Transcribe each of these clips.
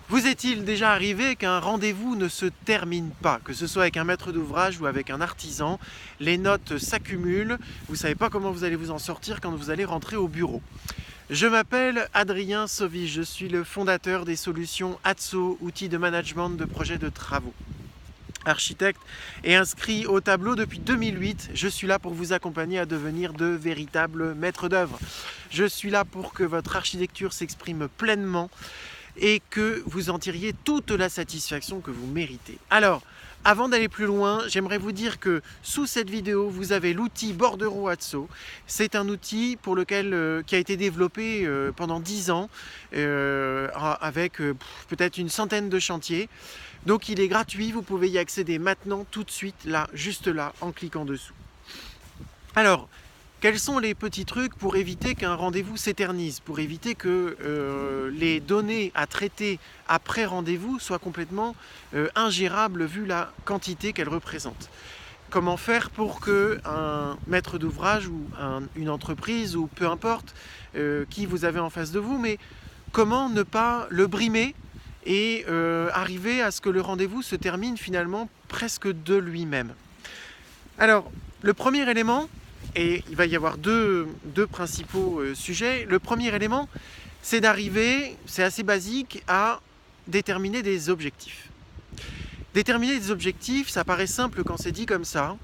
Vous est-il déjà arrivé qu'un rendez-vous ne se termine pas, que ce soit avec un maître d'ouvrage ou avec un artisan, les notes s'accumulent, vous ne savez pas comment vous allez vous en sortir quand vous allez rentrer au bureau. Je m'appelle Adrien Sauvy, je suis le fondateur des solutions ATSO, outils de management de projets de travaux. Architecte et inscrit au tableau depuis 2008, je suis là pour vous accompagner à devenir de véritables maîtres d'œuvre. Je suis là pour que votre architecture s'exprime pleinement et que vous en tiriez toute la satisfaction que vous méritez. Alors, avant d'aller plus loin, j'aimerais vous dire que sous cette vidéo, vous avez l'outil Bordero ATSO. C'est un outil pour lequel, qui a été développé pendant 10 ans avec peut-être une centaine de chantiers. Donc il est gratuit, vous pouvez y accéder maintenant, tout de suite, là, juste là, en cliquant dessous. Alors, quels sont les petits trucs pour éviter qu'un rendez-vous s'éternise, pour éviter que les données à traiter après rendez-vous soient complètement ingérables vu la quantité qu'elles représentent? Comment faire pour qu'un maître d'ouvrage ou une entreprise ou peu importe qui vous avez en face de vous, mais comment ne pas le brimer et arriver à ce que le rendez-vous se termine finalement presque de lui-même? Alors, le premier élément, et il va y avoir deux principaux sujets. Le premier élément, c'est d'arriver, c'est assez basique, à déterminer des objectifs. Déterminer des objectifs, ça paraît simple quand c'est dit comme ça,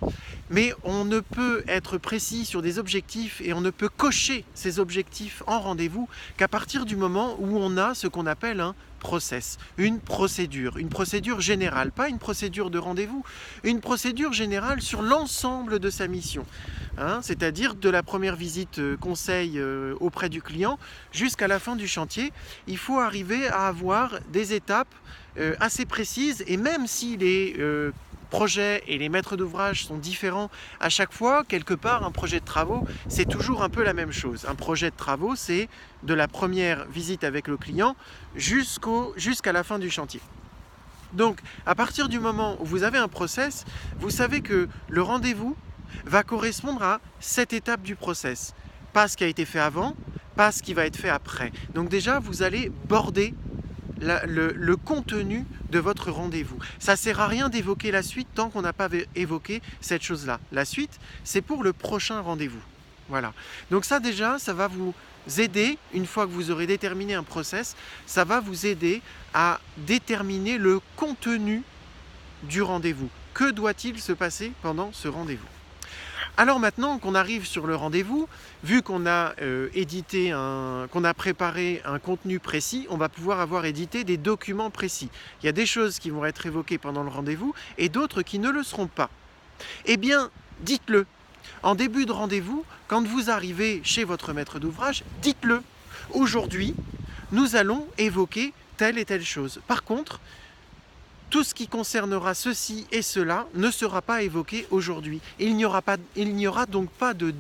mais on ne peut être précis sur des objectifs et on ne peut cocher ces objectifs en rendez-vous qu'à partir du moment où on a ce qu'on appelle un process, une procédure générale, pas une procédure de rendez-vous, une procédure générale sur l'ensemble de sa mission. C'est-à-dire de la première visite conseil auprès du client jusqu'à la fin du chantier, il faut arriver à avoir des étapes assez précises, et même si les projets et les maîtres d'ouvrage sont différents à chaque fois, quelque part un projet de travaux c'est toujours un peu la même chose. Un projet de travaux, c'est de la première visite avec le client jusqu'à la fin du chantier. Donc à partir du moment où vous avez un process, vous savez que le rendez-vous va correspondre à cette étape du process, pas ce qui a été fait avant, pas ce qui va être fait après. Donc déjà vous allez border le contenu de votre rendez-vous. Ça ne sert à rien d'évoquer la suite tant qu'on n'a pas évoqué cette chose-là. La suite, c'est pour le prochain rendez-vous. Voilà. Donc ça déjà, ça va vous aider, une fois que vous aurez déterminé un process, ça va vous aider à déterminer le contenu du rendez-vous. Que doit-il se passer pendant ce rendez-vous? Alors maintenant qu'on arrive sur le rendez-vous, vu qu'on a qu'on a préparé un contenu précis, on va pouvoir avoir édité des documents précis. Il y a des choses qui vont être évoquées pendant le rendez-vous et d'autres qui ne le seront pas. Eh bien, dites-le. En début de rendez-vous, quand vous arrivez chez votre maître d'ouvrage, dites-le. Aujourd'hui, nous allons évoquer telle et telle chose. Par contre, tout ce qui concernera ceci et cela ne sera pas évoqué aujourd'hui. Il n'y aura donc pas de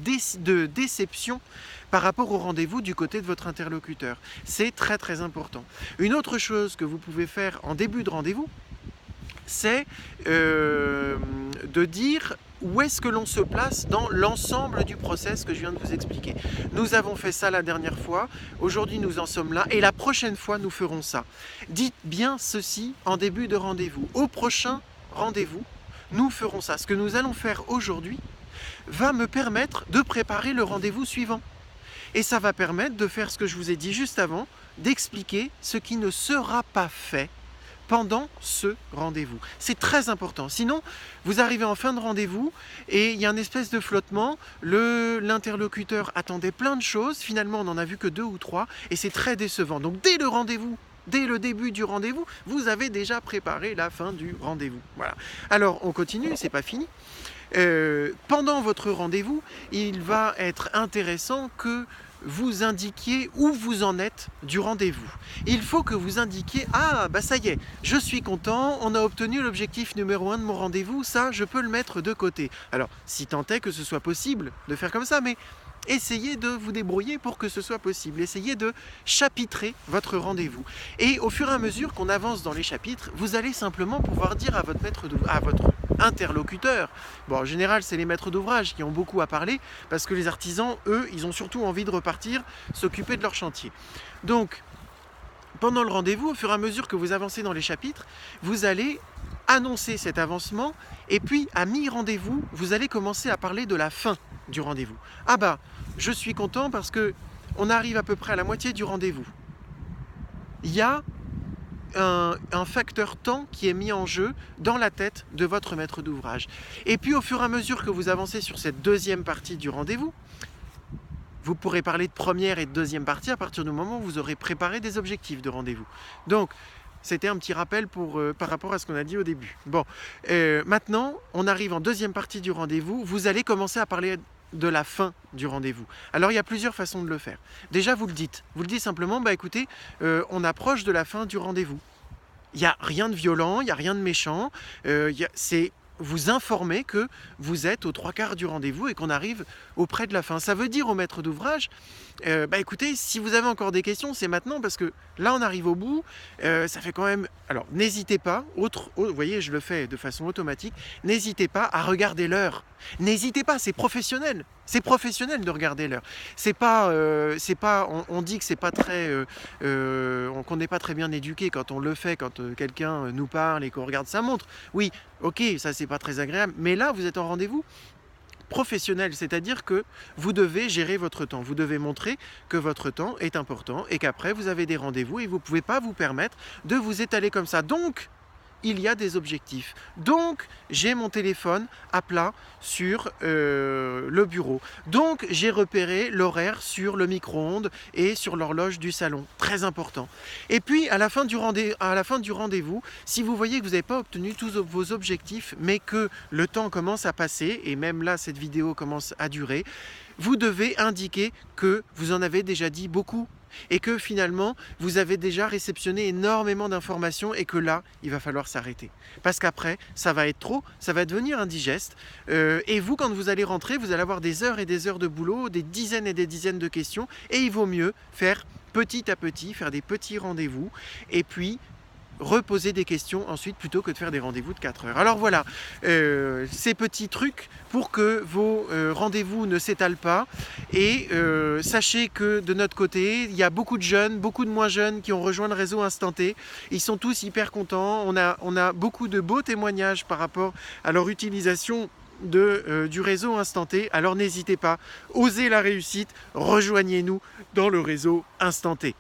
déception par rapport au rendez-vous du côté de votre interlocuteur. C'est très très important. Une autre chose que vous pouvez faire en début de rendez-vous, c'est de dire où est-ce que l'on se place dans l'ensemble du process que je viens de vous expliquer. Nous avons fait ça la dernière fois, aujourd'hui nous en sommes là, et la prochaine fois nous ferons ça. Dites bien ceci en début de rendez-vous. Au prochain rendez-vous, nous ferons ça. Ce que nous allons faire aujourd'hui va me permettre de préparer le rendez-vous suivant. Et ça va permettre de faire ce que je vous ai dit juste avant, d'expliquer ce qui ne sera pas fait pendant ce rendez-vous. C'est très important. Sinon, vous arrivez en fin de rendez-vous et il y a une espèce de flottement. L'interlocuteur attendait plein de choses. Finalement, on n'en a vu que 2 ou 3 et c'est très décevant. Donc, dès le rendez-vous, dès le début du rendez-vous, vous avez déjà préparé la fin du rendez-vous. Voilà. Alors, on continue, c'est pas fini. Pendant votre rendez-vous, il va être intéressant que vous indiquiez où vous en êtes du rendez-vous. Il faut que vous indiquiez « Ah, bah ça y est, je suis content, on a obtenu l'objectif numéro 1 de mon rendez-vous, ça, je peux le mettre de côté. » Alors, si tant est que ce soit possible de faire comme ça, mais essayez de vous débrouiller pour que ce soit possible. Essayez de chapitrer votre rendez-vous. Et au fur et à mesure qu'on avance dans les chapitres, vous allez simplement pouvoir dire à votre interlocuteur, bon, en général c'est les maîtres d'ouvrage qui ont beaucoup à parler, parce que les artisans, eux, ils ont surtout envie de repartir, s'occuper de leur chantier. Donc, pendant le rendez-vous, au fur et à mesure que vous avancez dans les chapitres, vous allez annoncer cet avancement et puis à mi-rendez-vous, vous allez commencer à parler de la fin du rendez-vous. Ah bah, je suis content parce que on arrive à peu près à la moitié du rendez-vous. Il y a un facteur temps qui est mis en jeu dans la tête de votre maître d'ouvrage. Et puis au fur et à mesure que vous avancez sur cette deuxième partie du rendez-vous, vous pourrez parler de première et de deuxième partie à partir du moment où vous aurez préparé des objectifs de rendez-vous. Donc, c'était un petit rappel par rapport à ce qu'on a dit au début. Bon, maintenant, on arrive en deuxième partie du rendez-vous. Vous allez commencer à parler de la fin du rendez-vous. Alors, il y a plusieurs façons de le faire. Déjà, vous le dites. Vous le dites simplement, bah écoutez, on approche de la fin du rendez-vous. Il n'y a rien de violent, il n'y a rien de méchant. C'est vous informer que vous êtes aux 3/4 du rendez-vous et qu'on arrive auprès de la fin. Ça veut dire au maître d'ouvrage, bah écoutez, si vous avez encore des questions, c'est maintenant parce que là on arrive au bout, ça fait quand même... Alors n'hésitez pas, vous voyez je le fais de façon automatique, n'hésitez pas à regarder l'heure. N'hésitez pas, c'est professionnel. C'est professionnel de regarder l'heure. C'est pas, on dit que c'est pas très, qu'on n'est pas très bien éduqué quand on le fait, quand quelqu'un nous parle et qu'on regarde sa montre. Oui, ok, ça c'est pas très agréable. Mais là, vous êtes en rendez-vous professionnel, c'est-à-dire que vous devez gérer votre temps. Vous devez montrer que votre temps est important et qu'après vous avez des rendez-vous et vous ne pouvez pas vous permettre de vous étaler comme ça. Donc, il y a des objectifs. Donc, j'ai mon téléphone à plat sur le bureau. Donc, j'ai repéré l'horaire sur le micro-ondes et sur l'horloge du salon. Très important. Et puis, à la fin du rendez-vous, si vous voyez que vous n'avez pas obtenu tous vos objectifs, mais que le temps commence à passer, et même là, cette vidéo commence à durer, vous devez indiquer que vous en avez déjà dit beaucoup et que finalement, vous avez déjà réceptionné énormément d'informations et que là, il va falloir s'arrêter. Parce qu'après, ça va être trop, ça va devenir indigeste. Et vous, quand vous allez rentrer, vous allez avoir des heures et des heures de boulot, des dizaines et des dizaines de questions. Et il vaut mieux faire petit à petit, faire des petits rendez-vous et puis reposer des questions ensuite plutôt que de faire des rendez-vous de 4 heures. Alors voilà, ces petits trucs pour que vos rendez-vous ne s'étalent pas et sachez que de notre côté, il y a beaucoup de jeunes, beaucoup de moins jeunes qui ont rejoint le réseau Instant T. Ils sont tous hyper contents, on a beaucoup de beaux témoignages par rapport à leur utilisation du réseau Instant T. Alors n'hésitez pas, osez la réussite, rejoignez-nous dans le réseau Instant T.